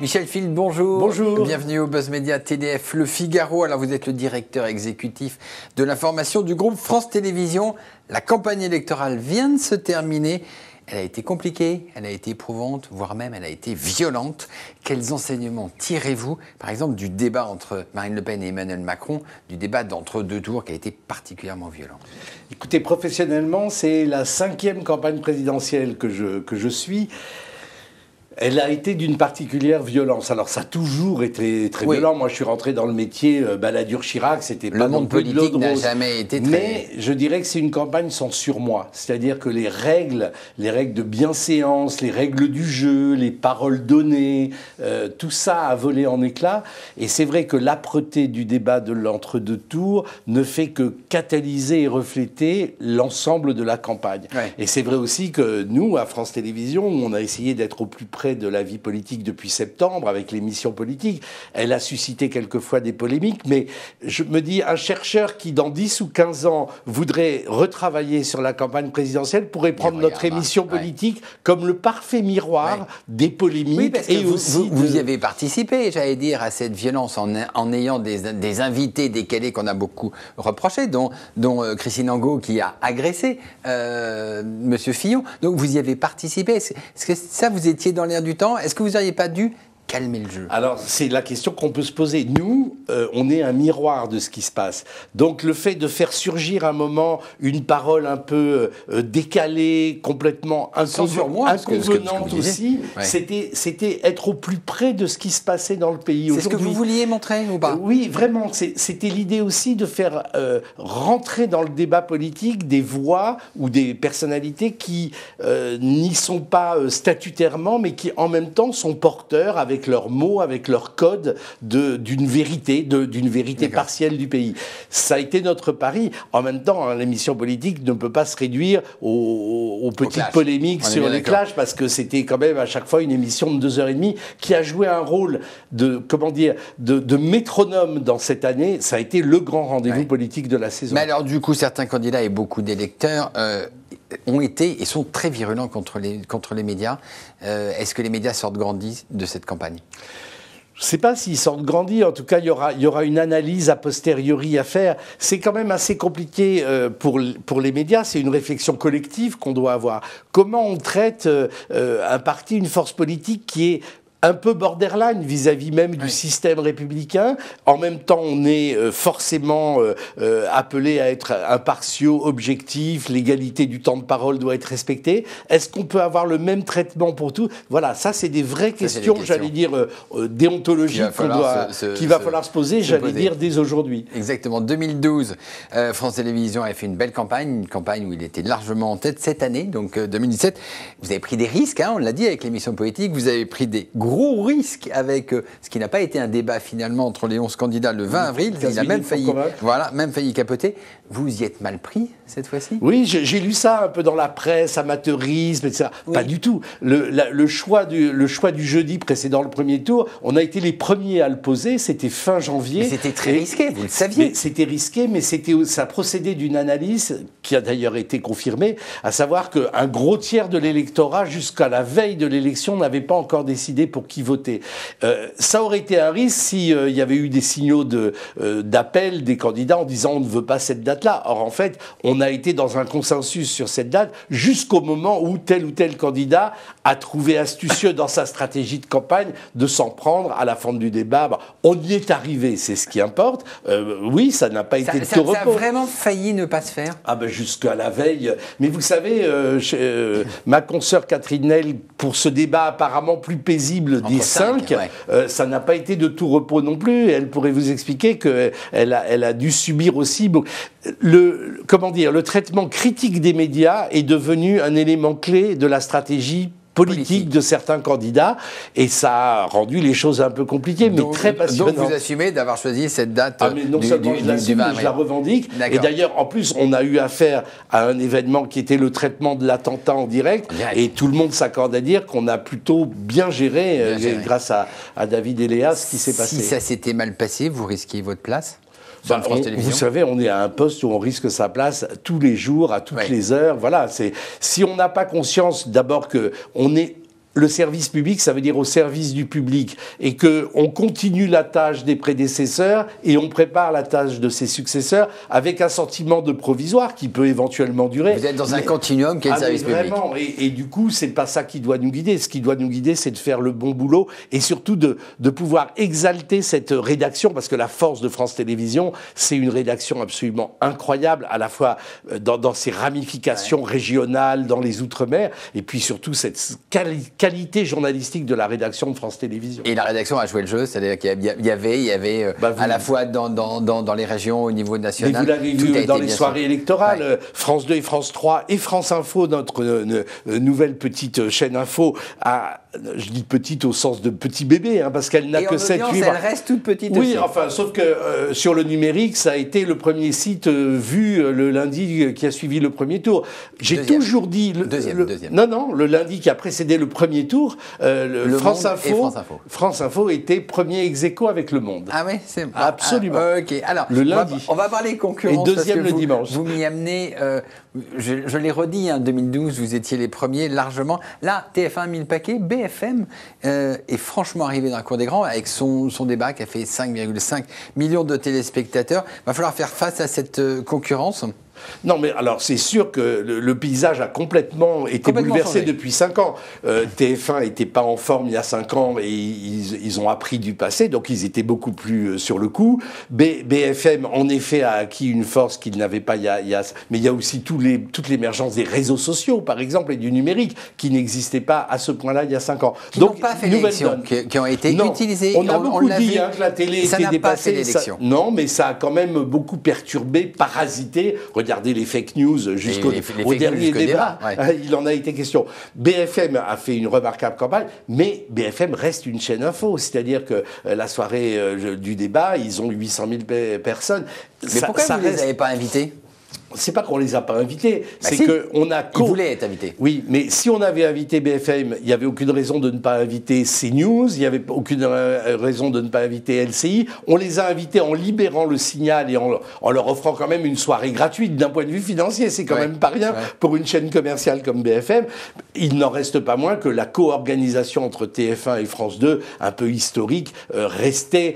Michel Field, bonjour. Bonjour. Bienvenue au Buzz Media TDF Le Figaro. Alors vous êtes le directeur exécutif de l'information du groupe France Télévisions. La campagne électorale vient de se terminer. Elle a été compliquée, elle a été éprouvante, voire même elle a été violente. Quels enseignements tirez-vous, par exemple, du débat entre Marine Le Pen et Emmanuel Macron, du débat d'entre deux tours qui a été particulièrement violent? Écoutez, professionnellement, c'est la 5e campagne présidentielle que je suis. Elle a été d'une particulière violence. Alors, ça a toujours été très violent. Moi, je suis rentré dans le métier Balladur-Chirac. C'était pas le monde politique n'a jamais été très... Mais je dirais que c'est une campagne sans surmoi. C'est-à-dire que les règles de bienséance, les règles du jeu, les paroles données, tout ça a volé en éclats. Et c'est vrai que l'âpreté du débat de l'entre-deux tours ne fait que catalyser et refléter l'ensemble de la campagne. Ouais. Et c'est vrai aussi que nous, à France Télévisions, on a essayé d'être au plus près de la vie politique depuis septembre avec l'émission politique. Elle a suscité quelquefois des polémiques, mais je me dis, un chercheur qui dans 10 ou 15 ans voudrait retravailler sur la campagne présidentielle pourrait prendre notre émission politique comme le parfait miroir des polémiques. Oui, parce que vous y avez participé, j'allais dire, à cette violence en ayant des invités décalés qu'on a beaucoup reprochés, dont Christine Angot qui a agressé Monsieur Fillon. Donc vous y avez participé. Est-ce que ça, vous étiez dans l'air du temps? Est-ce que vous n'auriez pas dû calmer le jeu? Alors, c'est la question qu'on peut se poser. Nous, on est un miroir de ce qui se passe. Donc, le fait de faire surgir un moment une parole un peu décalée, complètement inconvenante aussi, c'était être au plus près de ce qui se passait dans le pays. C'est ce que vous vouliez montrer ou pas? Oui, vraiment. C'était l'idée aussi de faire rentrer dans le débat politique des voix ou des personnalités qui n'y sont pas statutairement, mais qui en même temps sont porteurs avec leurs mots, avec leurs codes d'une vérité partielle du pays. Ça a été notre pari. En même temps, l'émission politique ne peut pas se réduire aux petites polémiques sur les clashs, parce que c'était quand même à chaque fois une émission de 2h30 qui a joué un rôle de métronome dans cette année. Ça a été le grand rendez-vous politique de la saison. Mais alors du coup, certains candidats et beaucoup d'électeurs ont été et sont très virulents contre les médias. Est-ce que les médias sortent grandis de cette campagne? Je ne sais pas s'ils sortent grandis. En tout cas, il y aura une analyse a posteriori à faire. C'est quand même assez compliqué pour les médias. C'est une réflexion collective qu'on doit avoir. Comment on traite un parti, une force politique qui est un peu borderline vis-à-vis même du système républicain. En même temps, on est forcément appelé à être impartiaux, objectifs, l'égalité du temps de parole doit être respectée. Est-ce qu'on peut avoir le même traitement pour tout? Voilà, ça c'est des vraies questions, j'allais dire, déontologiques qu'il va falloir se poser, j'allais dire, dès aujourd'hui. Exactement. 2012, France Télévisions avait fait une belle campagne, une campagne où il était largement en tête. Cette année, donc 2017, vous avez pris des risques, on l'a dit avec l'émission politique, vous avez pris des gros risque avec ce qui n'a pas été un débat finalement entre les 11 candidats le 20 avril. Il a même failli capoter. Vous y êtes mal pris cette fois-ci? Oui, j'ai lu ça un peu dans la presse, amateurisme, etc. Oui. Pas du tout. Le choix du jeudi précédant le premier tour, on a été les premiers à le poser. C'était fin janvier. Mais c'était très risqué, vous le saviez. C'était risqué, mais ça procédait d'une analyse qui a d'ailleurs été confirmée, à savoir qu'un gros tiers de l'électorat, jusqu'à la veille de l'élection, n'avait pas encore décidé pour qui voter. Ça aurait été un risque s'il y avait eu des signaux d'appel des candidats en disant on ne veut pas cette date-là. Or, en fait, on a été dans un consensus sur cette date jusqu'au moment où tel ou tel candidat a trouvé astucieux dans sa stratégie de campagne de s'en prendre à la fin du débat. On y est arrivé, c'est ce qui importe. Oui, ça n'a pas été de tout repos. Ça a vraiment failli ne pas se faire? Jusqu'à la veille. Mais vous savez, ma consoeur Catherine Nel, pour ce débat apparemment plus paisible des 5, ça n'a pas été de tout repos non plus. Elle pourrait vous expliquer qu'elle a dû subir aussi... le traitement critique des médias est devenu un élément clé de la stratégie politique de certains candidats, et ça a rendu les choses un peu compliquées, mais très passionnantes. Donc vous assumez d'avoir choisi cette date non seulement je l'assume, mais je la revendique. Et d'ailleurs, en plus, on a eu affaire à un événement qui était le traitement de l'attentat en direct, et tout le monde s'accorde à dire qu'on a plutôt bien géré, grâce à David et Léa, ce qui s'est passé. Si ça s'était mal passé, vous risquiez votre place? Vous savez, on est à un poste où on risque sa place tous les jours, à toutes les heures. Voilà, si on n'a pas conscience d'abord qu'on est le service public, ça veut dire au service du public, et qu'on continue la tâche des prédécesseurs et on prépare la tâche de ses successeurs avec un sentiment de provisoire qui peut éventuellement durer. Vous êtes dans un continuum qui est le service public. Vraiment, et du coup, c'est pas ça qui doit nous guider. Ce qui doit nous guider, c'est de faire le bon boulot et surtout de pouvoir exalter cette rédaction, parce que la force de France Télévisions, c'est une rédaction absolument incroyable, à la fois dans ses ramifications régionales, dans les Outre-mer, et puis surtout cette qualité journalistique de la rédaction de France Télévisions. Et la rédaction a joué le jeu, c'est-à-dire qu'il y avait à la fois dans les régions, au niveau national. Mais vous l'avez vu dans les soirées électorales, France 2 et France 3 et France Info, notre nouvelle petite chaîne info, je dis petite au sens de petit bébé, parce qu'elle n'a que 7-8 mois. Elle reste toute petite oui, aussi. enfin, sauf que sur le numérique, ça a été le premier site vu le lundi qui a suivi le premier tour. J'ai toujours dit... Deuxième. Non, le lundi qui a précédé le premier tour, France Info était premier ex-aequo avec Le Monde. Ah oui, c'est absolument. Ok, alors, le lundi. On va parler concurrence. Et deuxième le dimanche. Vous m'y amenez, je l'ai redit, 2012, vous étiez les premiers largement. Là, TF1 1000 paquets, BFM est franchement arrivé dans la cour des grands avec son débat qui a fait 5,5 millions de téléspectateurs. Il va falloir faire face à cette concurrence. Non, mais alors c'est sûr que le paysage a complètement été bouleversé depuis 5 ans. TF1 n'était pas en forme il y a 5 ans et ils ont appris du passé, donc ils étaient beaucoup plus sur le coup. BFM, en effet, a acquis une force qu'il n'avait pas mais il y a aussi toute l'émergence des réseaux sociaux, par exemple, et du numérique, qui n'existait pas à ce point-là il y a 5 ans. Qui n'ont pas fait l'élection, qui ont été utilisés. On a beaucoup dit que la télé était dépassée. Non, mais ça a quand même beaucoup perturbé, parasité. Regardez les fake news jusqu'au dernier débat. Ouais. Il en a été question. BFM a fait une remarquable campagne, mais BFM reste une chaîne info. C'est-à-dire que la soirée du débat, ils ont 800 000 personnes. Mais pourquoi vous ne les avez pas invités ? C'est pas qu'on les a pas invités, c'est qu'on a... Ils voulaient être invités. Oui, mais si on avait invité BFM, il n'y avait aucune raison de ne pas inviter CNews, il n'y avait aucune raison de ne pas inviter LCI. On les a invités en libérant le signal et en leur offrant quand même une soirée gratuite d'un point de vue financier. C'est quand même pas rien pour une chaîne commerciale comme BFM. Il n'en reste pas moins que la co-organisation entre TF1 et France 2, un peu historique, restait...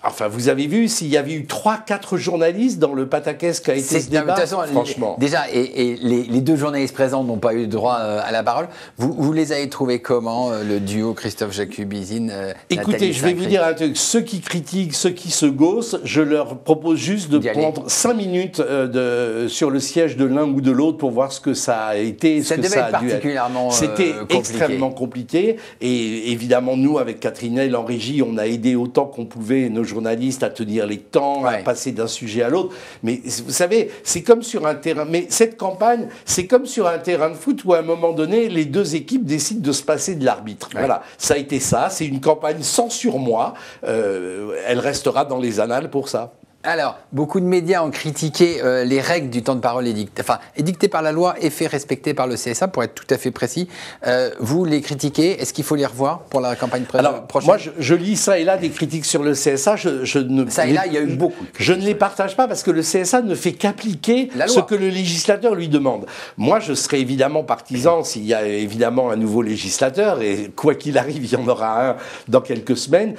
Enfin, vous avez vu, s'il y avait eu 3-4 journalistes dans le pataquès qu'a été ce débat, franchement. Déjà, et les deux journalistes présents n'ont pas eu droit à la parole. Vous les avez trouvés comment, le duo Christophe Jacubizine Écoutez, je vais vous dire un truc. Ceux qui critiquent, ceux qui se gaussent, je leur propose juste de prendre 5 minutes sur le siège de l'un ou de l'autre pour voir ce que ça a été, ce que ça a dû être. C'était extrêmement compliqué. Et évidemment, nous, avec Catherine Hell en régie, on a aidé autant qu'on pouvait nos journalistes à tenir les temps, à passer d'un sujet à l'autre. Mais vous savez, c'est comme sur un terrain... Mais cette campagne, c'est comme sur un terrain de foot où à un moment donné, les deux équipes décident de se passer de l'arbitre. Ouais. Voilà, ça a été ça. C'est une campagne sans surmoi. Elle restera dans les annales pour ça. Alors, beaucoup de médias ont critiqué les règles du temps de parole édictées par la loi et fait respecter par le CSA, pour être tout à fait précis. Vous les critiquez, est-ce qu'il faut les revoir pour la campagne prochaine ? Moi, je lis ça et là des critiques sur le CSA. Ça et là, il y a eu beaucoup. Je ne les partage pas parce que le CSA ne fait qu'appliquer ce que le législateur lui demande. Moi, je serais évidemment partisan s'il y a évidemment un nouveau législateur, et quoi qu'il arrive, il y en aura un dans quelques semaines.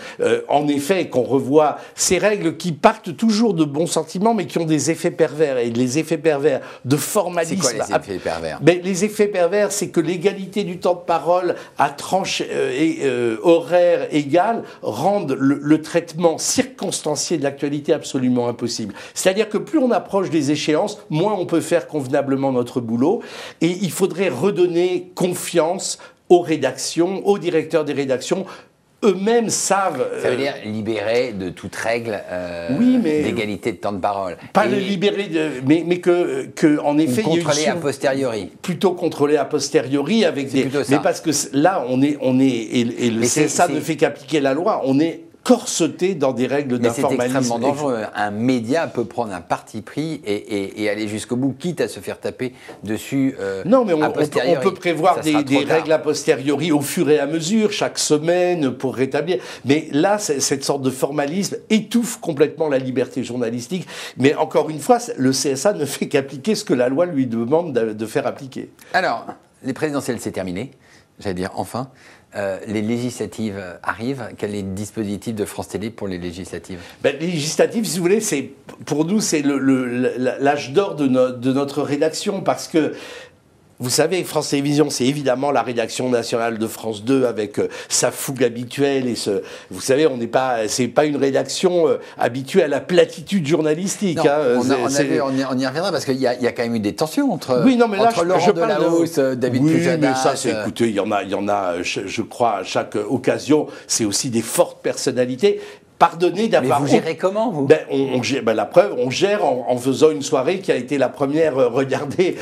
En effet, qu'on revoie ces règles qui partent toujours de bons sentiments, mais qui ont des effets pervers. Et les effets pervers de formalisme... C'est quoi les effets pervers ? Les effets pervers, c'est que l'égalité du temps de parole à tranche horaire égale rendent le traitement circonstancié de l'actualité absolument impossible. C'est-à-dire que plus on approche des échéances, moins on peut faire convenablement notre boulot. Et il faudrait redonner confiance aux rédactions, aux directeurs des rédactions. Eux-mêmes savent... Ça veut dire libérer de toute règle d'égalité de temps de parole. Pas le libérer, mais que en effet... Contrôler a posteriori. Plutôt contrôler a posteriori avec des... Mais parce que là, on est et le CSA ne fait qu'appliquer la loi, on est corseté dans des règles d'informalisme. C'est extrêmement dangereux. Un média peut prendre un parti pris et aller jusqu'au bout, quitte à se faire taper dessus. Non, mais on peut prévoir des règles a posteriori au fur et à mesure, chaque semaine, pour rétablir. Mais là, cette sorte de formalisme étouffe complètement la liberté journalistique. Mais encore une fois, le CSA ne fait qu'appliquer ce que la loi lui demande de faire appliquer. Alors, les présidentielles, c'est terminé. j'allais dire enfin, les législatives arrivent. Quel est le dispositif de France Télé pour les législatives? Les législatives, si vous voulez, pour nous, c'est l'âge d'or de notre rédaction, parce que vous savez, France Télévisions, c'est évidemment la rédaction nationale de France 2 avec sa fougue habituelle et vous savez, c'est pas une rédaction habituée à la platitude journalistique. Non, on y reviendra parce qu'il y a quand même eu des tensions entre, entre Laurent Delahousse, David Pujadas. Mais ça, écoutez, il y en a, je crois, à chaque occasion, c'est aussi des fortes personnalités. Pardonnez d'avoir... Mais vous gérez comment, vous? La preuve, on gère en faisant une soirée qui a été la première regardée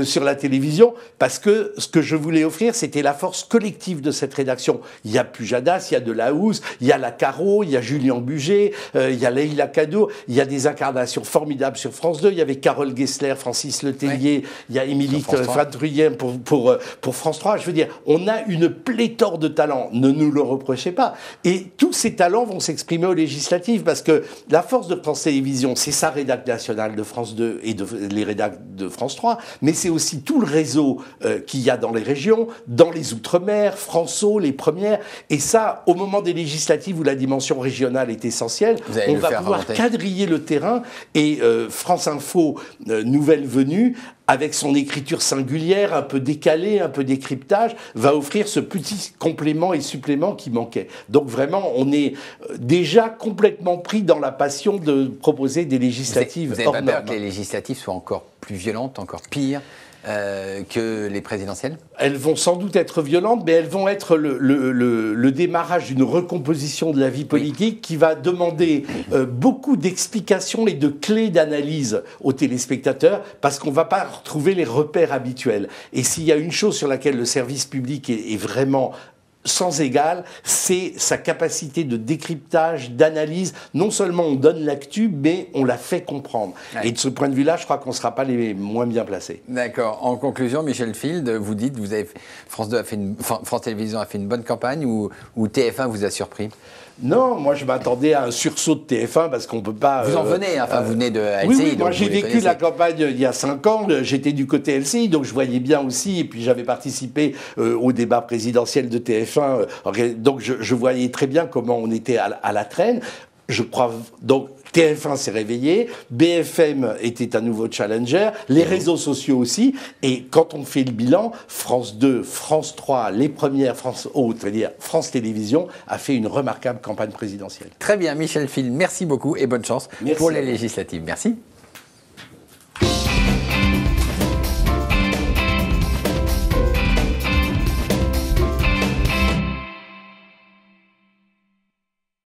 sur la télévision, parce que ce que je voulais offrir, c'était la force collective de cette rédaction. Il y a Pujadas, il y a Delahousse, il y a La Caro, il y a Julien Buget, il y a Leïla Kadour, il y a des incarnations formidables sur France 2, il y avait Carole Gessler, Francis Letellier, il y a Émilie Fadruyen pour France 3. Je veux dire, on a une pléthore de talents, ne nous le reprochez pas. Et tous ces talents vont s'exprimer aux législatives, parce que la force de France Télévisions, c'est sa rédac nationale de France 2 et les rédacs de France 3, mais c'est aussi tout le réseau qu'il y a dans les régions, dans les Outre-mer, François, les premières, et ça, au moment des législatives où la dimension régionale est essentielle, on va pouvoir quadriller le terrain, et France Info, nouvelle venue, avec son écriture singulière, un peu décalée, un peu décryptage, va offrir ce petit complément et supplément qui manquait. Donc vraiment, on est déjà complètement pris dans la passion de proposer des législatives hors normes. Vous n'avez pas peur que les législatives soient encore plus violentes, encore pires que les présidentielles? Elles vont sans doute être violentes, mais elles vont être le démarrage d'une recomposition de la vie politique qui va demander beaucoup d'explications et de clés d'analyse aux téléspectateurs, parce qu'on ne va pas retrouver les repères habituels. Et s'il y a une chose sur laquelle le service public est vraiment sans égal, c'est sa capacité de décryptage, d'analyse. Non seulement on donne l'actu, mais on la fait comprendre. Ouais. Et de ce point de vue-là, je crois qu'on ne sera pas les moins bien placés. D'accord. En conclusion, Michel Field, vous dites, France Télévisions a fait une bonne campagne, ou TF1 vous a surpris? Non, moi je m'attendais à un sursaut de TF1, parce qu'on ne peut pas... Vous en venez, vous venez de LCI. Oui, moi j'ai vécu la campagne il y a 5 ans, j'étais du côté LCI, donc je voyais bien aussi, et puis j'avais participé au débat présidentiel de TF1, donc je voyais très bien comment on était à la traîne. Je crois donc... TF1 s'est réveillé, BFM était un nouveau challenger, les réseaux sociaux aussi, et quand on fait le bilan, France 2, France 3, les premières, c'est-à-dire France Télévisions, a fait une remarquable campagne présidentielle. Très bien, Michel Field, merci beaucoup et bonne chance pour les législatives. Merci.